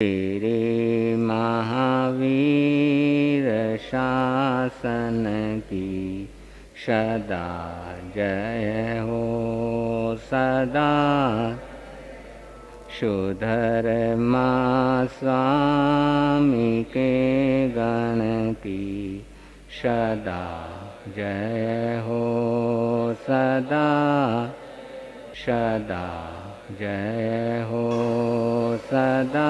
तेरे महावीर शासन की सदा जय हो सदा। सुधर माँ स्वामी के गण की सदा जय हो सदा सदा जय हो सदा।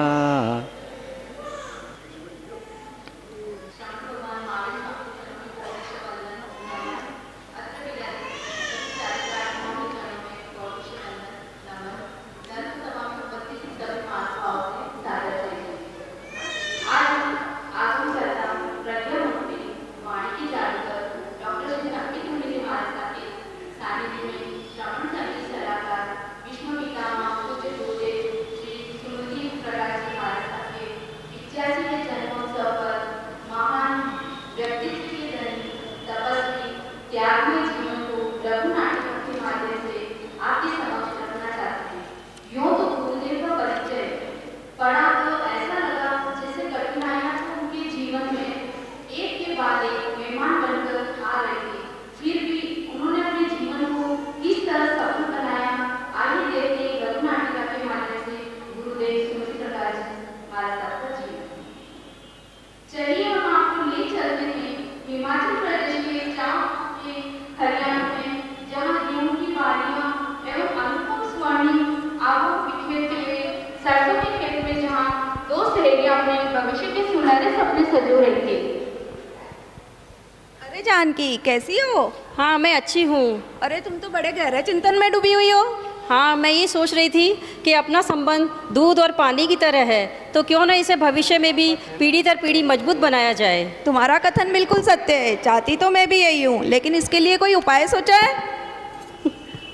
अरे जानकी, कैसी हो? हाँ, मैं अच्छी हूँ। अरे तुम तो बड़े गहरे चिंतन में डूबी हुई हो। हाँ, मैं ये सोच रही थी कि अपना संबंध दूध और पानी की तरह है, तो क्यों ना इसे भविष्य में भी पीढ़ी दर पीढ़ी मजबूत बनाया जाए। तुम्हारा कथन बिल्कुल सत्य है। चाहती तो मैं भी यही हूँ, लेकिन इसके लिए कोई उपाय सोचा है?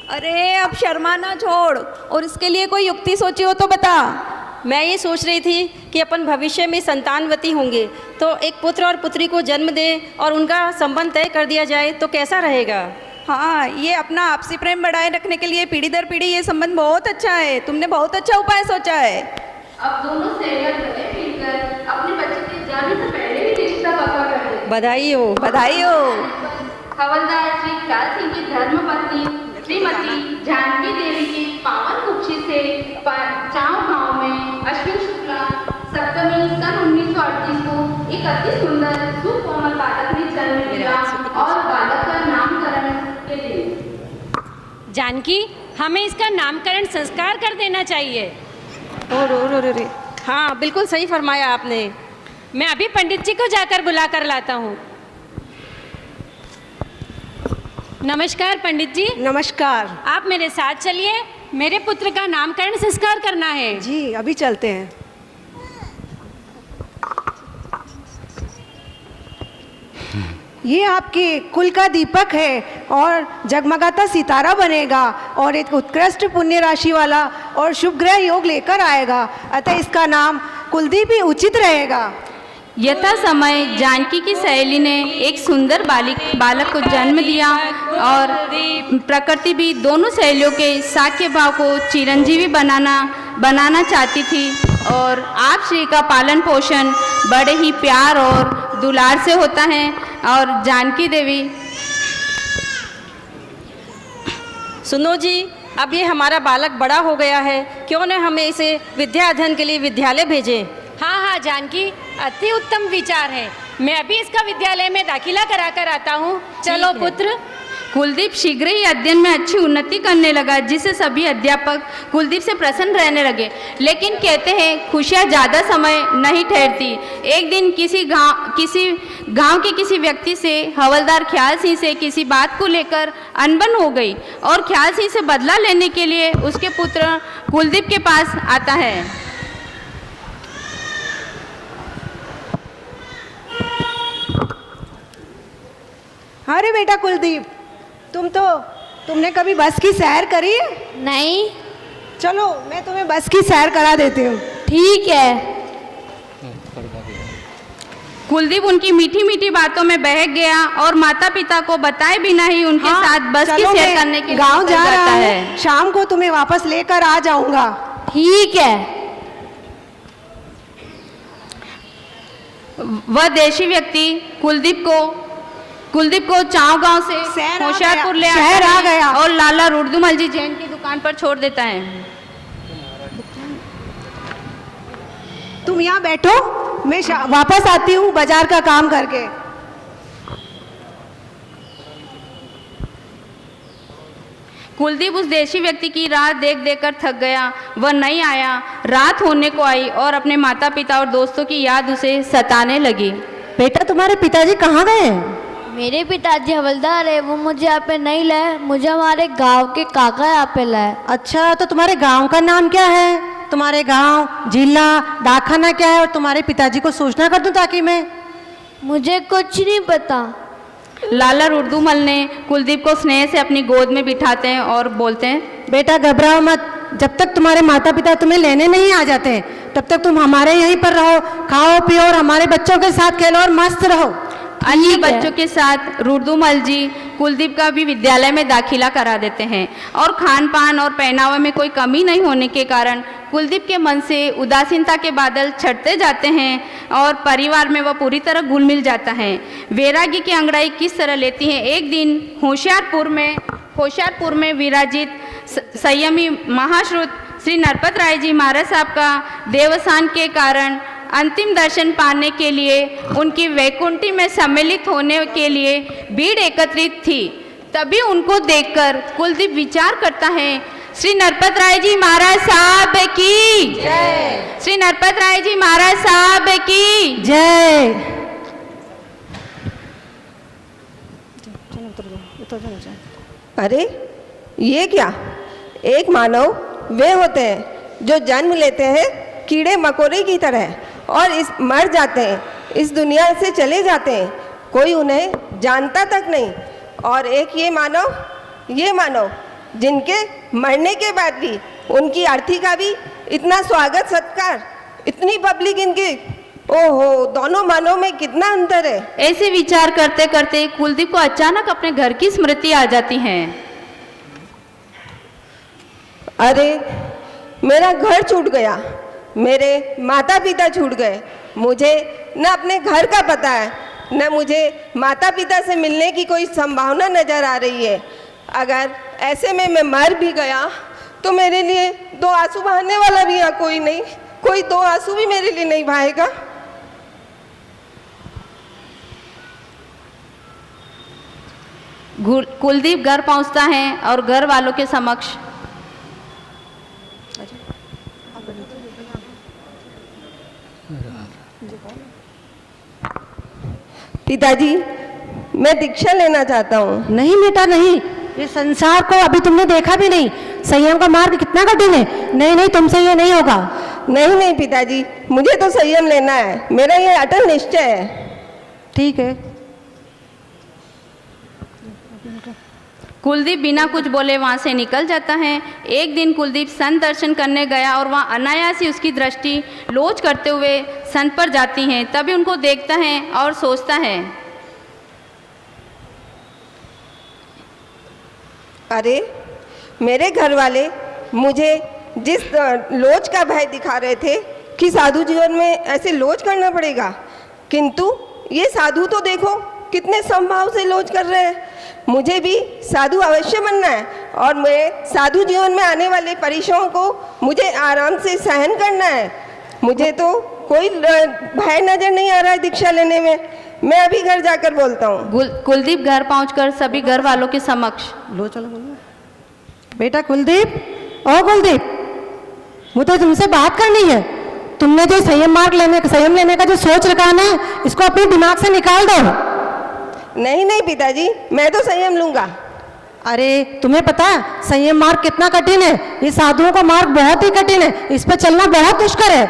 अरे अब शर्माना छोड़, और इसके लिए कोई युक्ति सोची हो तो बता। मैं ये सोच रही थी कि अपन भविष्य में संतानवती होंगे तो एक पुत्र और पुत्री को जन्म दें और उनका संबंध तय कर दिया जाए तो कैसा रहेगा? हाँ, ये अपना आपसी प्रेम बढ़ाए रखने के लिए पीढ़ी दर पीढ़ी ये संबंध बहुत अच्छा है। तुमने बहुत अच्छा उपाय सोचा है। अब दोनों सहेलियां गले मिलकर अपने बच्चे के जाने से पहले ही रिश्ता पक्का कर दें। बधाई हो। बधाई हो। हवलदार श्री ख्याल सिंह की धर्मपत्नी श्रीमती जानकी देवी की पावन कुक्षी से चाव गांव में अश्विन शुक्ला सप्तमी सन 1938 को एक अति सुंदर सुकोमल बालक ने जन्म लिया और बालक का नामकरण के दिन जानकी, हमें इसका नामकरण संस्कार कर देना चाहिए। रे। हाँ, बिल्कुल सही फरमाया आपने। मैं अभी पंडित जी को जाकर बुला कर लाता हूँ। नमस्कार पंडित जी। नमस्कार। आप मेरे साथ चलिए, मेरे पुत्र का नामकरण संस्कार करना है। जी, अभी चलते हैं। ये आपके कुल का दीपक है और जगमगाता सितारा बनेगा और एक उत्कृष्ट पुण्य राशि वाला और शुभ ग्रह योग लेकर आएगा, अतः इसका नाम कुलदीप ही उचित रहेगा। यथा समय जानकी की सहेली ने एक सुंदर बालक को जन्म दिया और प्रकृति भी दोनों सहेलियों के साख्य भाव को चिरंजीवी बनाना चाहती थी और आप श्री का पालन पोषण बड़े ही प्यार और दुलार से होता है। और जानकी देवी, सुनो जी, अब ये हमारा बालक बड़ा हो गया है, क्यों न हमें इसे विद्या अध्ययन के लिए विद्यालय भेजें। हाँ हाँ जानकी, अति उत्तम विचार है। मैं अभी इसका विद्यालय में दाखिला करा कर आता हूँ। चलो पुत्र। कुलदीप शीघ्र ही अध्ययन में अच्छी उन्नति करने लगा, जिससे सभी अध्यापक कुलदीप से प्रसन्न रहने लगे। लेकिन कहते हैं खुशियाँ ज़्यादा समय नहीं ठहरती। एक दिन किसी गांव के किसी व्यक्ति से हवलदार ख्याल सिंह से किसी बात को लेकर अनबन हो गई और ख्याल सिंह से बदला लेने के लिए उसके पुत्र कुलदीप के पास आता है। अरे बेटा कुलदीप, तुमने कभी बस की सैर करी है? नहीं। चलो मैं तुम्हें बस की सैर करा देती हूँ। ठीक है। कुलदीप उनकी मीठी मीठी बातों में बहक गया और माता पिता को बताए बिना ही उनके साथ बस की सैर करने के लिए गांव जा रहा है। शाम को तुम्हें वापस लेकर आ जाऊंगा। ठीक है। वह देशी व्यक्ति कुलदीप को चाव गांव से शहर आ होशियारपुर ले गया, शहर आता आ है गया। और लाला रुर्दुमल जी जैन की दुकान पर छोड़ देता है। तुम यहाँ बैठो, मैं वापस आती हूँ बाजार का काम करके। कुलदीप उस देशी व्यक्ति की राह देख देख कर थक गया। वह नहीं आया। रात होने को आई और अपने माता पिता और दोस्तों की याद उसे सताने लगी। बेटा तुम्हारे पिताजी कहाँ गए हैं? मेरे पिताजी हवलदार है, वो मुझे यहाँ पे नहीं लाए, मुझे हमारे गांव के काका यहाँ पे लाए। अच्छा, तो तुम्हारे गांव का नाम क्या है? तुम्हारे गांव, जिला, डाकखाना क्या है? और तुम्हारे पिताजी को सूचना कर दूं ताकि मैं। मुझे कुछ नहीं पता। लाला रुर्दुमल ने कुलदीप को स्नेह से अपनी गोद में बिठाते हैं और बोलते हैं, बेटा घबराओ मत, जब तक तुम्हारे माता पिता तुम्हें लेने नहीं आ जाते तब तक तुम हमारे यहीं पर रहो, खाओ पियो और हमारे बच्चों के साथ खेलो और मस्त रहो। अन्य बच्चों के साथ रुर्दुमल जी कुलदीप का भी विद्यालय में दाखिला करा देते हैं और खान पान और पहनावे में कोई कमी नहीं होने के कारण कुलदीप के मन से उदासीनता के बादल छटते जाते हैं और परिवार में वह पूरी तरह घुल मिल जाता है। वैराग्य की अंगड़ाई किस तरह लेती है। एक दिन होशियारपुर में विराजित संयमी महाश्रुत श्री नरपत राय जी महाराज साहब का देवसान के कारण अंतिम दर्शन पाने के लिए उनकी वैकुंठी में सम्मिलित होने के लिए भीड़ एकत्रित थी। तभी उनको देखकर कुलदीप विचार करता है, श्री नरपत राय जी महाराज साहब की जय, श्री नरपत राय जी महाराज साहब की जय। अरे ये क्या, एक मानव वे होते हैं जो जन्म लेते हैं कीड़े मकोड़े की तरह और मर जाते हैं, इस दुनिया से चले जाते हैं, कोई उन्हें जानता तक नहीं। और एक ये मानव जिनके मरने के बाद भी उनकी अर्थी का भी इतना स्वागत सत्कार, इतनी पब्लिक इनकी, ओहो, दोनों मानव में कितना अंतर है। ऐसे विचार करते करते कुलदीप को अचानक अपने घर की स्मृति आ जाती है। अरे मेरा घर छूट गया, मेरे माता पिता छूट गए, मुझे न अपने घर का पता है, न मुझे माता पिता से मिलने की कोई संभावना नज़र आ रही है। अगर ऐसे में मैं मर भी गया तो मेरे लिए दो आंसू बहाने वाला भी यहाँ कोई नहीं, कोई दो आंसू भी मेरे लिए नहीं बहाएगा। कुलदीप घर पहुंचता है और घर वालों के समक्ष पिताजी, मैं दीक्षा लेना चाहता हूँ। नहीं बेटा नहीं, ये संसार को अभी तुमने देखा भी नहीं, संयम का मार्ग कितना कठिन है। नहीं नहीं, तुमसे ये नहीं होगा। नहीं नहीं पिताजी, मुझे तो संयम लेना है, मेरा ये अटल निश्चय है। ठीक है। कुलदीप बिना कुछ बोले वहाँ से निकल जाता है। एक दिन कुलदीप संत दर्शन करने गया और वहाँ अनायास ही उसकी दृष्टि लोच करते हुए संत पर जाती है। तभी उनको देखता है और सोचता है, अरे मेरे घर वाले मुझे जिस लोच का भय दिखा रहे थे कि साधु जीवन में ऐसे लोच करना पड़ेगा, किंतु ये साधु तो देखो कितने समभाव से लोच कर रहे हैं। मुझे भी साधु अवश्य बनना है और मैं साधु जीवन में आने वाले परीक्षाओं को मुझे आराम से सहन करना है। मुझे तो कोई भय नजर नहीं आ रहा है दीक्षा लेने में। मैं अभी घर जाकर बोलता हूँ। कुलदीप घर पहुंचकर सभी घर वालों के समक्ष, लो चलो बोलो। बेटा कुलदीप, ओ कुलदीप, मुझे तुमसे बात करनी है। तुमने जो संयम लेने का जो सोच रखा है ना, इसको अपने दिमाग से निकाल दो। नहीं नहीं पिताजी, मैं तो संयम लूंगा। अरे तुम्हें पता है संयम मार्ग कितना कठिन है? ये साधुओं का मार्ग बहुत ही कठिन है, इस पर चलना बहुत दुष्कर है,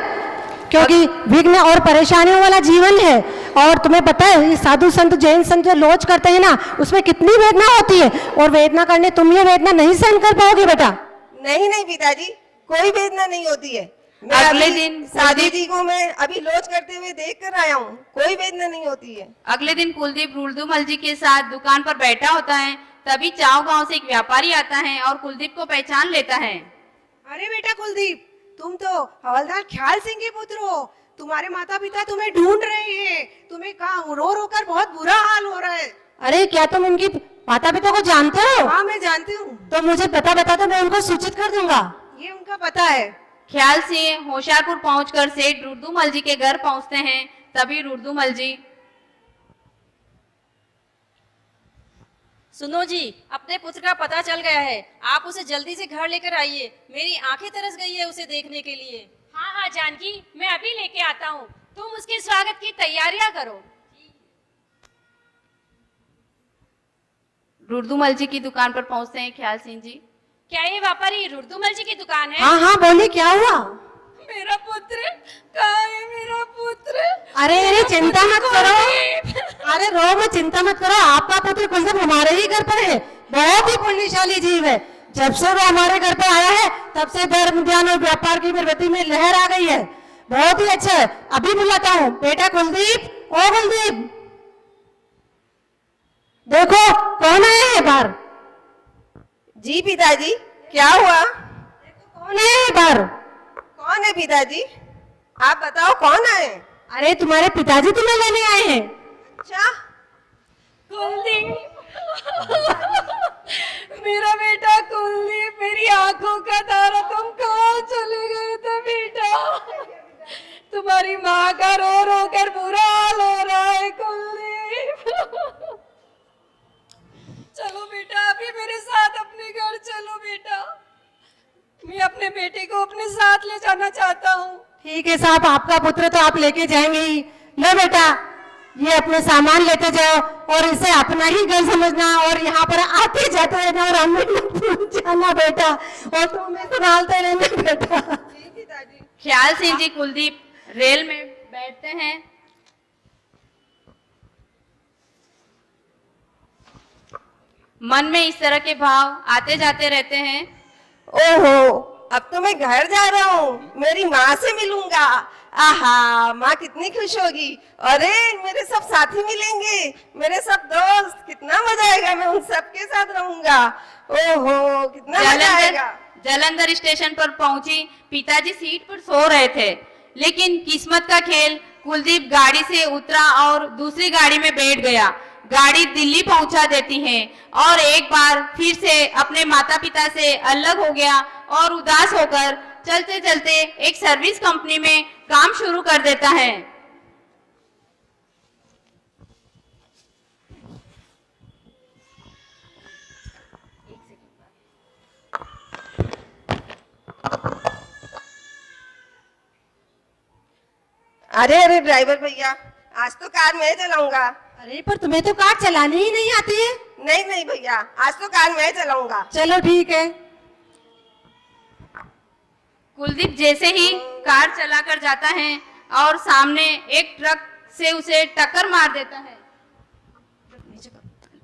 क्योंकि विघ्न और परेशानियों वाला जीवन है। और तुम्हें पता है ये साधु संत जैन संत जो लोच करते हैं ना, उसमें कितनी वेदना होती है, और वेदना करने तुम ये वेदना नहीं सहन कर पाओगे बेटा। नहीं नहीं पिताजी, कोई वेदना नहीं होती है। अगले दिन साधु जी को मैं अभी लोच करते हुए देख कर आया हूँ, कोई वेदना नहीं होती है। अगले दिन कुलदीप रुर्दुमल जी के साथ दुकान पर बैठा होता है। तभी चाव गांव से एक व्यापारी आता है और कुलदीप को पहचान लेता है। अरे बेटा कुलदीप, तुम तो हवलदार ख्याल सिंह के पुत्र हो। तुम्हारे माता पिता तुम्हें ढूंढ रहे हैं, तुम्हें कहा रो रो कर बहुत बुरा हाल हो रहा है। अरे क्या तुम उनकी माता पिता को जानते हो? हाँ मैं जानती हूँ। तो मुझे बता तो मैं उनको सूचित कर दूंगा। ये उनका पता है। ख्याल से होशियारपुर पहुंचकर सेठ रुर्दुमल जी के घर पहुंचते हैं। तभी रुर्दुमल जी, सुनो जी, अपने पुत्र का पता चल गया है, आप उसे जल्दी से घर लेकर आइए। मेरी आंखें तरस गई है उसे देखने के लिए। हाँ हाँ जानकी, मैं अभी लेके आता हूँ, तुम उसके स्वागत की तैयारियां करो। रुर्दुमल जी की दुकान पर पहुंचते हैं ख्याल सिंह जी। क्या ये व्यापारी रुर्दुमल जी की दुकान है? हाँ हाँ बोलिए, क्या हुआ? मेरा पुत्र कहाँ है? मेरा पुत्र। अरे चिंता मत करो, अरे रो मत, चिंता मत करो। आपका पुत्र कुलदीप हमारे ही घर पर है, बहुत ही पुण्यशाली जीव है। जब से वो हमारे घर पर आया है तब से धर्म ध्यान और व्यापार की प्रवृत्ति में लहर आ गई है। बहुत ही अच्छा है। अभी बुलाता हूँ। बेटा कुलदीप, ओ कुलदीप, देखो कौन आया है बाहर। जी पिताजी, क्या हुआ? कौन आया है बाहर? कौन है पिताजी? आप बताओ कौन आए? अरे तुम्हारे पिताजी तुम्हें लेने आए हैं। अच्छा, कुलदीप, मेरा बेटा कुलदीप, मेरी आंखों का तारा, तुम कहाँ चले गए थे बेटा? तुम्हारी माँ का रो रो कर बुरा हाल हो रहा है कुलदीप। चलो बेटा, अभी मेरे साथ अपने घर चलो बेटा, मैं अपने बेटे को अपने साथ ले जाना चाहता हूँ। ठीक है साहब, आपका पुत्र तो आप लेके जाएंगे ही। लो बेटा, ये अपने सामान लेते जाओ और इसे अपना ही घर समझना और यहाँ पर आते जाते रहना और हमें भूल जाना बेटा, और तुम्हें संभालते रहना बेटा। जी पिताजी। ख्याल सिंह जी कुलदीप रेल में बैठते हैं। मन में इस तरह के भाव आते जाते रहते हैं। ओहो, अब तो मैं घर जा रहा हूँ, मेरी माँ से मिलूंगा। आहा, माँ कितनी खुश होगी। अरे मेरे सब साथी मिलेंगे, मेरे सब दोस्त, कितना मजा आएगा। मैं उन सबके साथ रहूंगा। ओहो, कितना मजा आएगा। जालंधर स्टेशन पर पहुंची। पिताजी सीट पर सो रहे थे, लेकिन किस्मत का खेल, कुलदीप गाड़ी से उतरा और दूसरी गाड़ी में बैठ गया। गाड़ी दिल्ली पहुंचा देती है और एक बार फिर से अपने माता पिता से अलग हो गया और उदास होकर चलते चलते एक सर्विस कंपनी में काम शुरू कर देता है। अरे अरे ड्राइवर भैया, आज तो कार मैं चलाऊंगा। अरे पर तुम्हें तो कार चलानी ही नहीं आती है। नहीं नहीं भैया, आज तो कार मैं चलाऊंगा। चलो ठीक है। कुलदीप जैसे ही कार चलाकर जाता है और सामने एक ट्रक से उसे टक्कर मार देता है।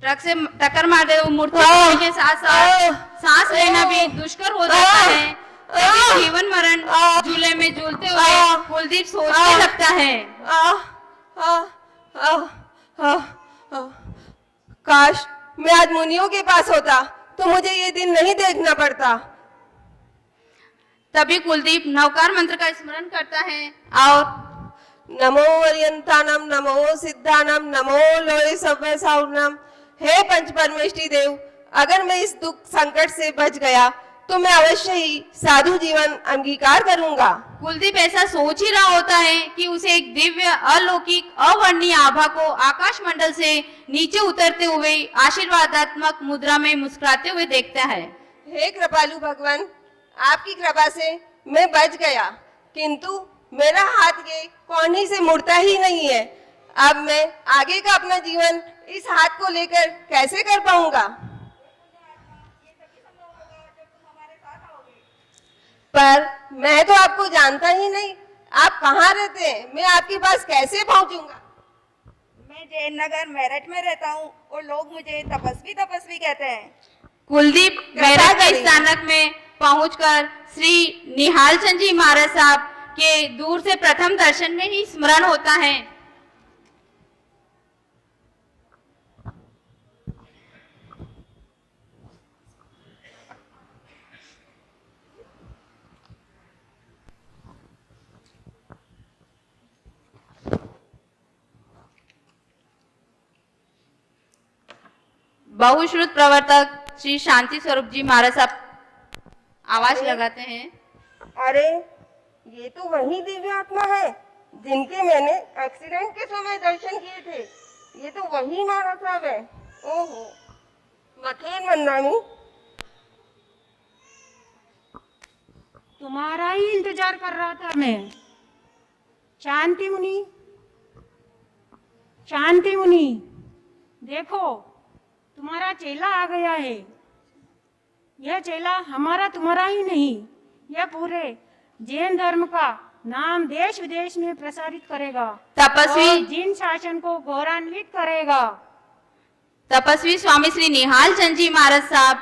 ट्रक से टक्कर मार दे, वो मूर्ति के साथ साथ सांस लेना भी दुष्कर हो जाता है। तभी जीवन मरण झूले में झूलते हुए कुलदीप सोचने लगता है। काश मैं आज मुनियों के पास होता तो मुझे ये दिन नहीं देखना पड़ता। तभी कुलदीप नवकार मंत्र का स्मरण करता है और नमो अर्यंतानम, नमो सिद्धानम, नमो लोए सव्य साउनम। हे पंच परमेष्टि देव, अगर मैं इस दुख संकट से बच गया तो मैं अवश्य ही साधु जीवन अंगीकार करूंगा। कुलदीप ऐसा सोच ही रहा होता है कि उसे एक दिव्य अलौकिक अवर्णनीय आभा को आकाश मंडल से नीचे उतरते हुए आशीर्वादात्मक मुद्रा में मुस्कुराते हुए देखता है। हे कृपालु भगवान, आपकी कृपा से मैं बच गया, किंतु मेरा हाथ ये कोहनी से मुड़ता ही नहीं है। अब मैं आगे का अपना जीवन इस हाथ को लेकर कैसे कर पाऊंगा? पर मैं तो आपको जानता ही नहीं, आप कहाँ रहते हैं? मैं आपके पास कैसे पहुंचूंगा? मैं जयनगर मेरठ में रहता हूँ और लोग मुझे तपस्वी तपस्वी कहते हैं। कुलदीप मेरठ के स्थानक में पहुंचकर श्री निहाल चंद जी महाराज साहब के दूर से प्रथम दर्शन में ही स्मरण होता है। बहुश्रुत प्रवर्तक श्री शांति स्वरूप जी महाराज साहब आवाज लगाते हैं। अरे ये तो वही दिव्य आत्मा है जिनके मैंने एक्सीडेंट के समय दर्शन किए थे। ये तो वही महाराज साहब है। ओहो, मथेन मंदानी, तुम्हारा ही इंतजार कर रहा था मैं। शांति मुनि, शांति मुनि, देखो तुम्हारा चेला आ गया है। यह चेला हमारा तुम्हारा ही नहीं, यह पूरे जैन धर्म का नाम देश विदेश में प्रसारित करेगा। तपस्वी जिन शासन को गौरवान्वित करेगा। तपस्वी स्वामी श्री निहाल चंद जी महाराज साहब,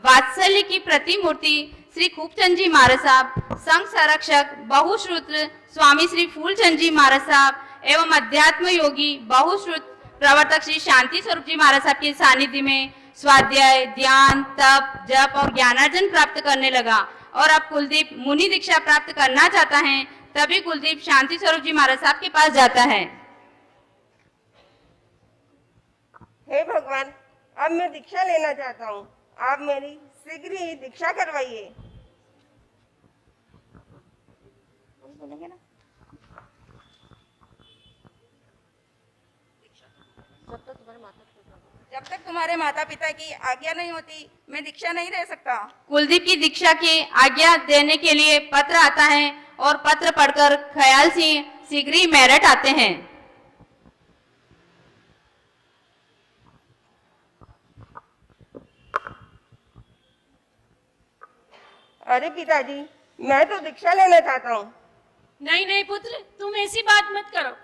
वात्सल्य की प्रतिमूर्ति श्री खूबचंद जी महाराज साहब, संघ संरक्षक बहुश्रुत स्वामी श्री फूलचंद जी महाराज साहब एवं अध्यात्म योगी बहुश्रुत प्रवर्तक श्री शांति स्वरूप जी महाराज साहब के सानिध्य में स्वाध्याय, ध्यान, तप, जप और ज्ञानार्जन प्राप्त करने लगा। और अब कुलदीप मुनि दीक्षा प्राप्त करना चाहता है, तभी कुलदीप शांति स्वरूप जी महाराज साहब के पास जाता है। हे भगवान, अब मैं दीक्षा लेना चाहता हूँ। आप मेरी शीघ्र ही दीक्षा करवाइए। जब तक तुम्हारे माता पिता की आज्ञा नहीं होती मैं दीक्षा नहीं ले सकता। कुलदीप की दीक्षा की आज्ञा देने के लिए पत्र आता है और पत्र पढ़कर ख्याल सिंह शीघ्र ही मेरठ आते हैं। अरे पिताजी, मैं तो दीक्षा लेना चाहता हूँ। नहीं नहीं पुत्र, तुम ऐसी बात मत करो।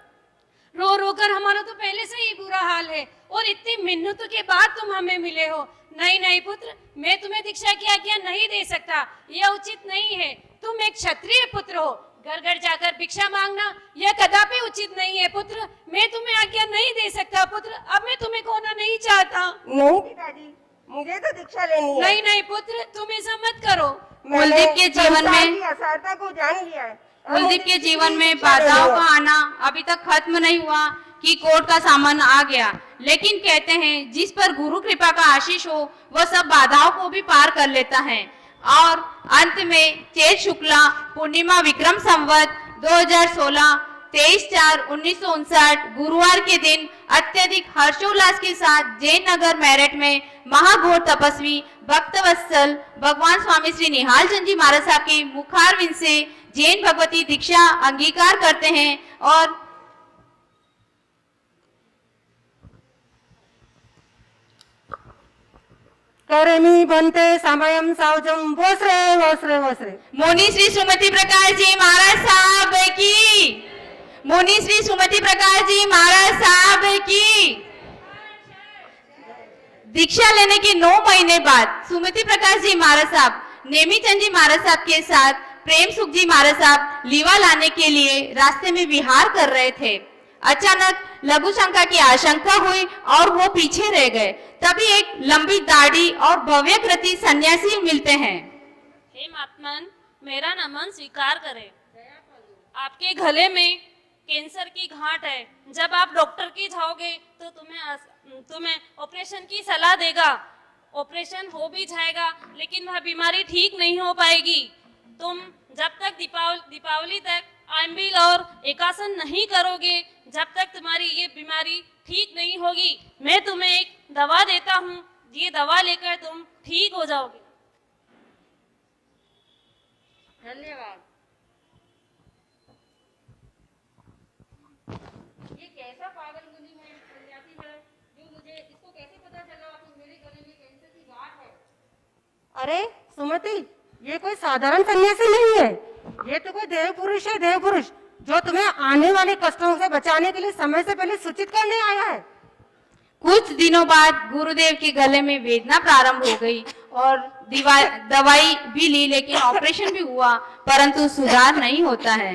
रो रो कर हमारा तो पहले से ही बुरा हाल है और इतनी मिन्नतों के बाद तुम हमें मिले हो। नहीं नहीं पुत्र, मैं तुम्हें दीक्षा की आज्ञा नहीं दे सकता, यह उचित नहीं है। तुम एक क्षत्रिय पुत्र हो, घर घर जाकर भिक्षा मांगना यह कदापि उचित नहीं है। पुत्र, मैं तुम्हें आज्ञा नहीं दे सकता। पुत्र, अब मैं तुम्हें खोना नहीं चाहता। नहीं पिताजी, मुझे तो दीक्षा लेनी है। नहीं नहीं पुत्र, तुम ऐसा मत करो। कुलदीप के जीवन में असारता को जान लिया है। कुलदीप के जीवन में बाधाओं का आना अभी तक खत्म नहीं हुआ कि कोर्ट का सामान आ गया। लेकिन कहते हैं जिस पर गुरु कृपा का आशीष हो वह सब बाधाओं को भी पार कर लेता है। और अंत में चैत शुक्ला पूर्णिमा विक्रम संवत 2016 23/4/1959 गुरुवार के दिन अत्यधिक हर्षोल्लास के साथ जैन नगर मेरठ में महाघोर तपस्वी भक्तवत्सल भगवान स्वामी श्री निहाल चंद जी महाराज साहब के मुखारविंद से जैन भगवती दीक्षा अंगीकार करते हैं। और करमी बनते समयम सावजम वस्रे वस्रे वस्रे। मुनि श्री सुमति प्रकाश जी महाराज साहब की, मुनि श्री सुमति प्रकाश जी महाराज साहब की। दीक्षा लेने के 9 महीने बाद सुमति प्रकाश जी महाराज साहब नेमीचंद जी महाराज साहब के साथ प्रेम सुख जी महाराज साहब लीवा लाने के लिए रास्ते में विहार कर रहे थे। अचानक लघु शंका की आशंका हुई और वो पीछे रह गए। तभी एक लंबी दाढ़ी और भव्य कृति सन्यासी मिलते हैं। हे महात्मन, मेरा नमन स्वीकार करें। आपके गले में कैंसर की गांठ है। जब आप डॉक्टर के जाओगे तो तुम्हें ऑपरेशन की सलाह देगा। ऑपरेशन हो भी जाएगा लेकिन वह बीमारी ठीक नहीं हो पाएगी। तुम जब तक दीपावली तक आंबिल और एकासन नहीं करोगे, जब तक तुम्हारी ये बीमारी ठीक नहीं होगी। मैं तुम्हें एक दवा देता हूँ, ये दवा लेकर तुम ठीक हो जाओगे। धन्यवाद। ये कैसा पागल मुनि है, सन्यासी है, जो मुझे इसको कैसे पता चला कि मेरे गले में कैंसर की गांठ है? अरे सुमति, ये कोई साधारण सन्यासी नहीं है, ये तो कोई देव पुरुष है, देव पुरुष, जो तुम्हें आने वाले कष्टों से बचाने के लिए समय से पहले सूचित करने आया है। कुछ दिनों बाद गुरुदेव के गले में वेदना प्रारंभ हो गई और दवाई भी ली, लेकिन ऑपरेशन भी हुआ, परंतु सुधार नहीं होता है।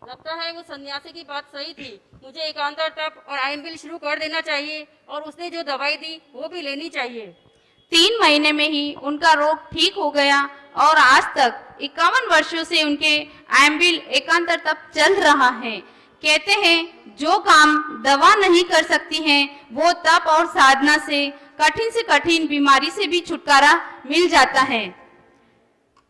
लगता है वो सन्यासी की बात सही थी। मुझे एकांतर तप और आयम्बिल शुरू कर देना चाहिए और उसने जो दवाई दी वो भी लेनी चाहिए। 3 महीने में ही उनका रोग ठीक हो गया और आज तक 51 वर्षों से उनके आयम्बिल एकांतर तप चल रहा है। कहते हैं जो काम दवा नहीं कर सकती हैं वो तप और साधना से कठिन से कठिन बीमारी से भी छुटकारा मिल जाता है।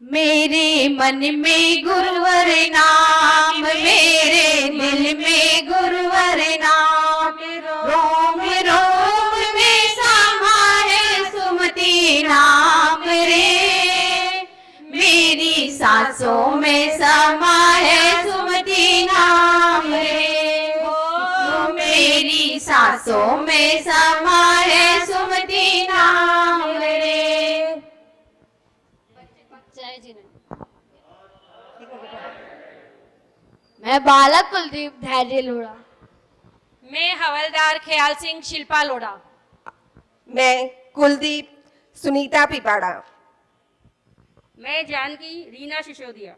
मेरे मन में गुरुवर नाम, मेरे दिल में गुरुवर नाम, रोम रोम में समा है सुमति नाम रे, मेरी सांसों में समा है सुमति नाम रे, मेरी सांसों में समा है सुमति नाम रे। मैं बालक कुलदीप धैर्य लोढ़ा। मैं हवलदार ख्याल सिंह शिल्पा लोढ़ा। मैं कुलदीप सुनीता पिपाड़ा। मैं जानकी रीना सिसोदिया।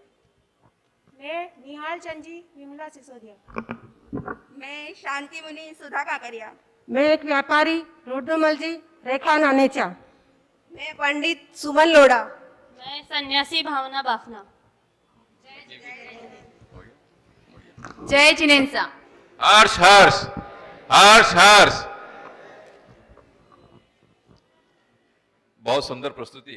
मैं निहाल चंजी विमला सिसोदिया। मैं शांति मुनि सुधा काकरिया। मैं एक व्यापारी रुद्रमल जी रेखा नानेचा। मैं पंडित सुमन लोढ़ा। मैं सन्यासी भावना बाफना। जय जिनेंद्र। हर्ष हर्ष हर्ष हर्ष। बहुत सुंदर प्रस्तुति।